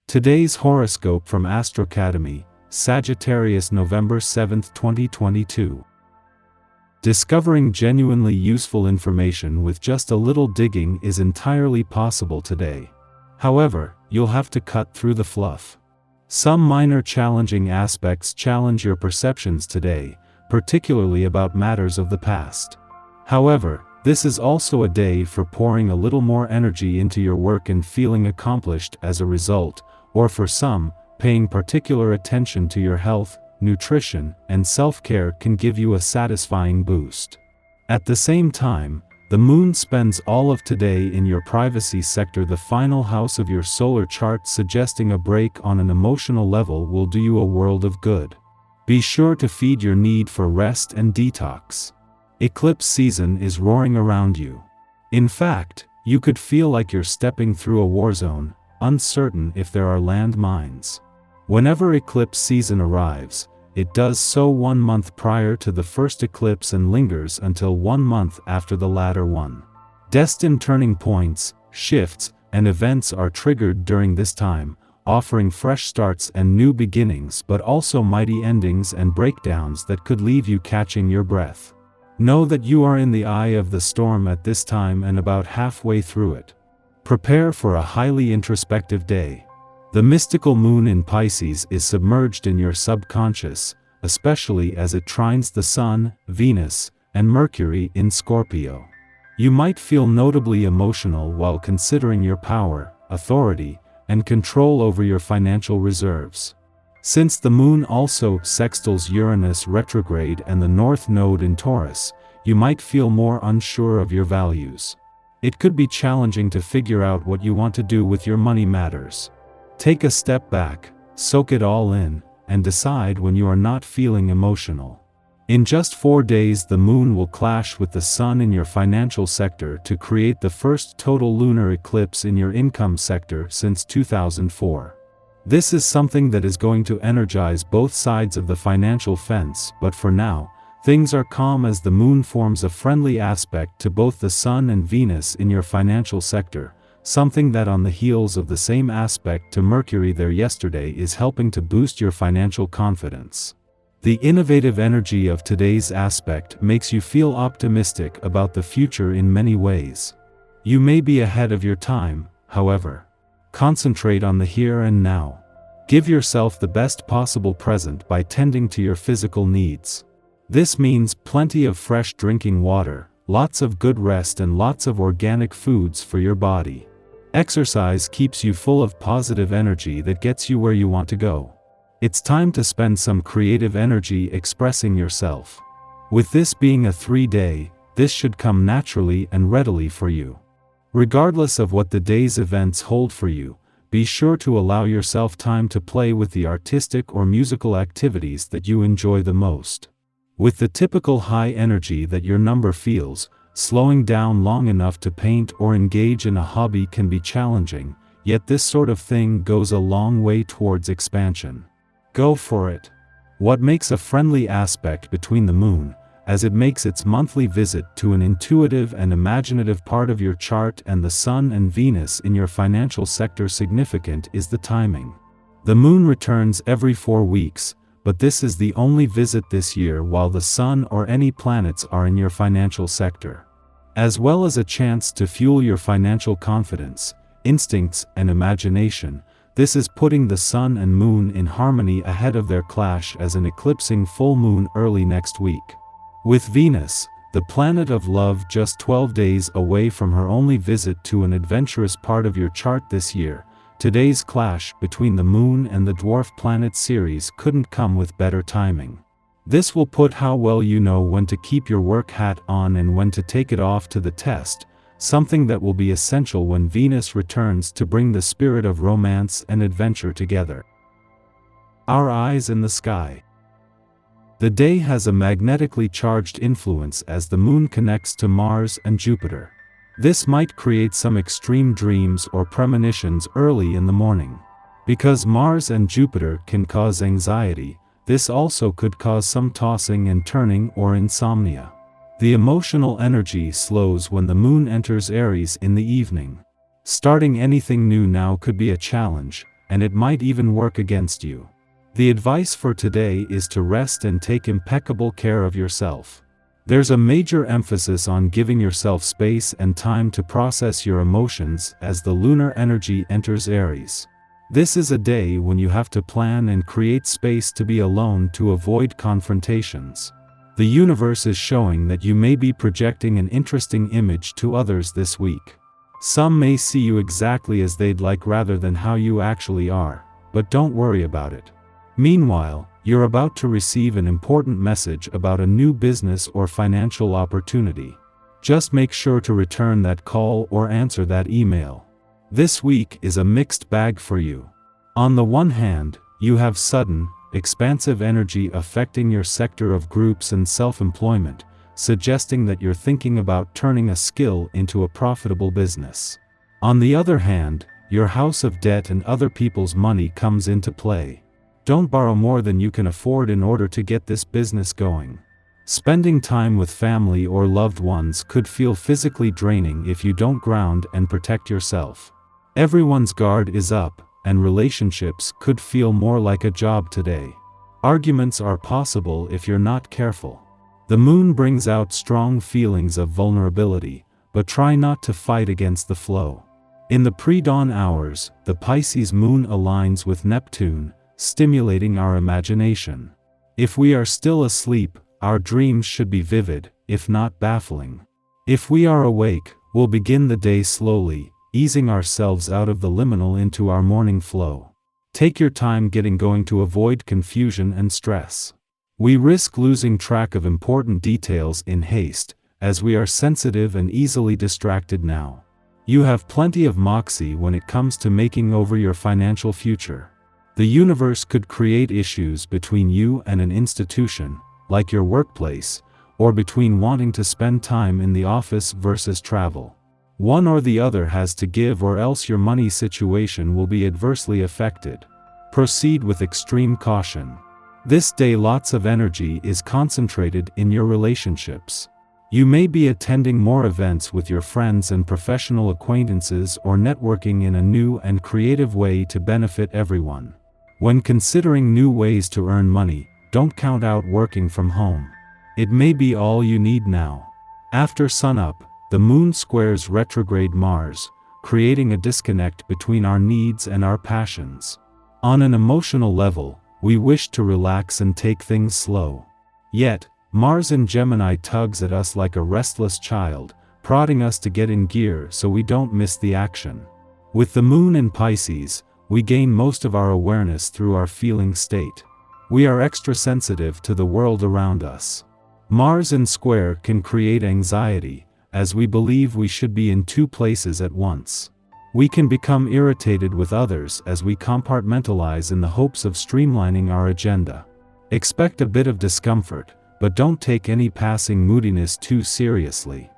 Today's horoscope from Astrocademy, Sagittarius November 7, 2022. Discovering genuinely useful information with just a little digging is entirely possible today. However, you'll have to cut through the fluff. Some minor challenging aspects challenge your perceptions today, particularly about matters of the past. However, this is also a day for pouring a little more energy into your work and feeling accomplished as a result, or for some, paying particular attention to your health, nutrition, and self-care can give you a satisfying boost. At the same time, the moon spends all of today in your privacy sector, the final house of your solar chart, suggesting a break on an emotional level will do you a world of good. Be sure to feed your need for rest and detox. Eclipse season is roaring around you. In fact, you could feel like you're stepping through a war zone, uncertain if there are land mines. Whenever eclipse season arrives, it does so 1 month prior to the first eclipse and lingers until 1 month after the latter one. Destined turning points, shifts, and events are triggered during this time, offering fresh starts and new beginnings, but also mighty endings and breakdowns that could leave you catching your breath. Know that you are in the eye of the storm at this time and about halfway through it. Prepare for a highly introspective day. The mystical moon in Pisces is submerged in your subconscious, especially as it trines the Sun, Venus, and Mercury in Scorpio. You might feel notably emotional while considering your power, authority, and control over your financial reserves. Since the moon also sextiles Uranus retrograde and the North Node in Taurus, you might feel more unsure of your values. It could be challenging to figure out what you want to do with your money matters. Take a step back, soak it all in, and decide when you are not feeling emotional. In just 4 days, the moon will clash with the sun in your financial sector to create the first total lunar eclipse in your income sector since 2004. This is something that is going to energize both sides of the financial fence, but for now, things are calm as the moon forms a friendly aspect to both the sun and Venus in your financial sector, something that on the heels of the same aspect to Mercury there yesterday is helping to boost your financial confidence. The innovative energy of today's aspect makes you feel optimistic about the future in many ways. You may be ahead of your time, however. Concentrate on the here and now. Give yourself the best possible present by tending to your physical needs. This means plenty of fresh drinking water, lots of good rest, and lots of organic foods for your body. Exercise keeps you full of positive energy that gets you where you want to go. It's time to spend some creative energy expressing yourself. With this being a 3-day, this should come naturally and readily for you. Regardless of what the day's events hold for you, be sure to allow yourself time to play with the artistic or musical activities that you enjoy the most. With the typical high energy that your number feels, slowing down long enough to paint or engage in a hobby can be challenging, yet this sort of thing goes a long way towards expansion. Go for it. What makes a friendly aspect between the moon, as it makes its monthly visit to an intuitive and imaginative part of your chart, and the Sun and Venus in your financial sector significant, is the timing. The moon returns every 4 weeks, but this is the only visit this year while the Sun or any planets are in your financial sector. As well as a chance to fuel your financial confidence, instincts, and imagination, this is putting the Sun and Moon in harmony ahead of their clash as an eclipsing full moon early next week. With Venus, the planet of love, just 12 days away from her only visit to an adventurous part of your chart this year, today's clash between the moon and the dwarf planet Ceres couldn't come with better timing. This will put how well you know when to keep your work hat on and when to take it off to the test, something that will be essential when Venus returns to bring the spirit of romance and adventure together. Our eyes in the sky. The day has a magnetically charged influence as the moon connects to Mars and Jupiter. This might create some extreme dreams or premonitions early in the morning. Because Mars and Jupiter can cause anxiety, this also could cause some tossing and turning or insomnia. The emotional energy slows when the moon enters Aries in the evening. Starting anything new now could be a challenge, and it might even work against you. The advice for today is to rest and take impeccable care of yourself. There's a major emphasis on giving yourself space and time to process your emotions as the lunar energy enters Aries. This is a day when you have to plan and create space to be alone to avoid confrontations. The universe is showing that you may be projecting an interesting image to others this week. Some may see you exactly as they'd like rather than how you actually are, but don't worry about it. Meanwhile, you're about to receive an important message about a new business or financial opportunity. Just make sure to return that call or answer that email. This week is a mixed bag for you. On the one hand, you have sudden, expansive energy affecting your sector of groups and self-employment, suggesting that you're thinking about turning a skill into a profitable business. On the other hand, your house of debt and other people's money comes into play. Don't borrow more than you can afford in order to get this business going. Spending time with family or loved ones could feel physically draining if you don't ground and protect yourself. Everyone's guard is up, and relationships could feel more like a job today. Arguments are possible if you're not careful. The moon brings out strong feelings of vulnerability, but try not to fight against the flow. In the pre-dawn hours, the Pisces moon aligns with Neptune, stimulating our imagination. If we are still asleep, our dreams should be vivid, if not baffling. If we are awake, we'll begin the day slowly, easing ourselves out of the liminal into our morning flow. Take your time getting going to avoid confusion and stress. We risk losing track of important details in haste, as we are sensitive and easily distracted now. You have plenty of moxie when it comes to making over your financial future. The universe could create issues between you and an institution, like your workplace, or between wanting to spend time in the office versus travel. One or the other has to give, or else your money situation will be adversely affected. Proceed with extreme caution. This day lots of energy is concentrated in your relationships. You may be attending more events with your friends and professional acquaintances or networking in a new and creative way to benefit everyone. When considering new ways to earn money, don't count out working from home. It may be all you need now. After sunup, the moon squares retrograde Mars, creating a disconnect between our needs and our passions. On an emotional level, we wish to relax and take things slow. Yet, Mars in Gemini tugs at us like a restless child, prodding us to get in gear so we don't miss the action. With the moon in Pisces, we gain most of our awareness through our feeling state. We are extra sensitive to the world around us. Mars in square can create anxiety, as we believe we should be in two places at once. We can become irritated with others as we compartmentalize in the hopes of streamlining our agenda. Expect a bit of discomfort, but don't take any passing moodiness too seriously.